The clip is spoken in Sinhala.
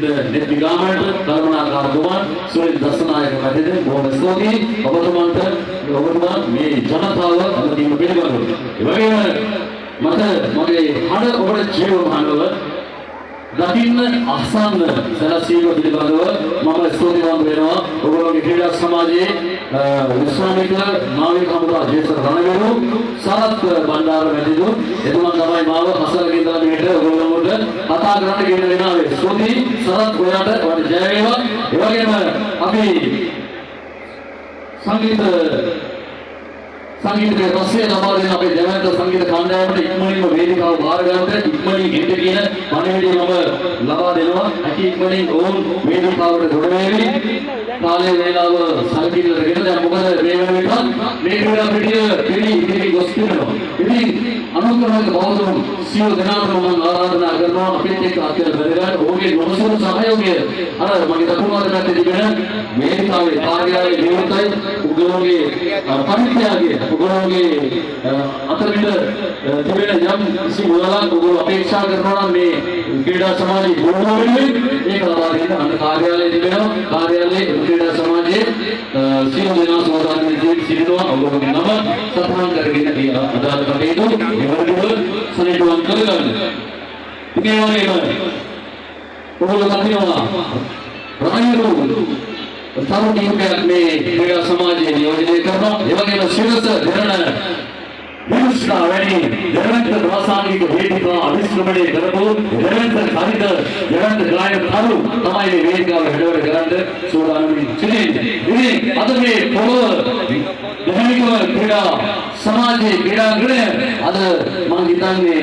සිට net විගාමනට කරුණාකාර කුමාර සුනිල් දසනායක මැදිහත් බොහොම ස්තුතියි ඔබතුමා මේ ජනතාව අමතීම පිළිබඳව. ඒ වගේම මට මගේ හඬ ඔබට ජීවමානව දකින්න අසන්න සැලසීම පිළිබඳව මම ස්තුතිවන්ත වෙනවා. ඔයගොල්ලෝගේ ක්‍රීඩා සමාජයේ විශ්‍රාමික නාවික හමුදා ජේසර් රණවිරු සරත් බණ්ඩාර මැදිහත් එතුමන් තමයි මාව හසලකින් ඉඳලා මෙහෙට ඔයගොල්ලෝට කතා කරන්න ගෙන වෙනාවේ. ස්තුතියි සරත් ඔයාට ඔයාලට ජය වේවා. ඒ වගේම අපි සංගීතයේ රසය ලබා දෙන අපේ ජයවන්ත සංගීත කණ්ඩායමට ඉක්මනින්ම වේදිකාව බාර ගන්නට ඉක්මනින් එන්න කියන පණිවිඩය මම ලබා දෙනවා. ඇති ඉක්මනින් ඕන් වේදිකාවට ගොඩ වෙවි. කාලේ වේලාව සල්කින්නටගෙන දැන් මොකද මේ වෙන විට මේ ක්‍රීඩා පිටිය ඉදිරි ගොස් තිබෙනවා. ඉතින් අනුකම්පාවක බෞද්ධ සියලු දෙනාටම මම ආරාධනා කරනවා අපිට එක්ක අතර බැලගන්න ඕගේ නොසුරු සහයෝගය අර මගේ දකුණු අතට තිබෙන වේදිකාවේ කාර්යාලයේ නියුතයි උගලෝගේ පරිත්‍යාගය උගලෝගේ අතරින් තිබෙන යම් කිසි මුලක් උගල අපේක්ෂා කරනවා නම් මේ ක්‍රීඩා සමාජයේ දුරම වෙන්නේ ඒක ලබා දෙන්න අන්න කාර්යාලයේ තිබෙනවා. කාර්යාලයේ ක්‍රීඩා සමාජයේ සියලු දෙනා සෝදානමින් සිටිනවා. ඔයගොල්ලෝගේ නම සටහන් කරගෙන මේ අදාළ කටයුතු ඉවරව සනිටුවන් කරගන්න. ඉතින් ඒ වගේම ඔයගොල්ලෝ දකිනවා රණවිරු තරුණ කීපයක් මේ ක්‍රීඩා සමාජයේ නියෝජනය කරනවා. ඒ වගේම ශිරස දෙරණ විශ්ලා වැඩි දෙරණක ප්‍රාසංගික වේදිකා අවිස්මරණය කරපු දෙරණක කරිත දෙරණක ගායක කරු තමයි මේ වේදිකාව හැඩවැඩ කරන්න සූදානම් වෙන්නේ. ඉතින් අද මේ පොළොව දෙරණක ක්‍රීඩා සමාජයේ ක්‍රීඩාංගණය අද මම හිතන්නේ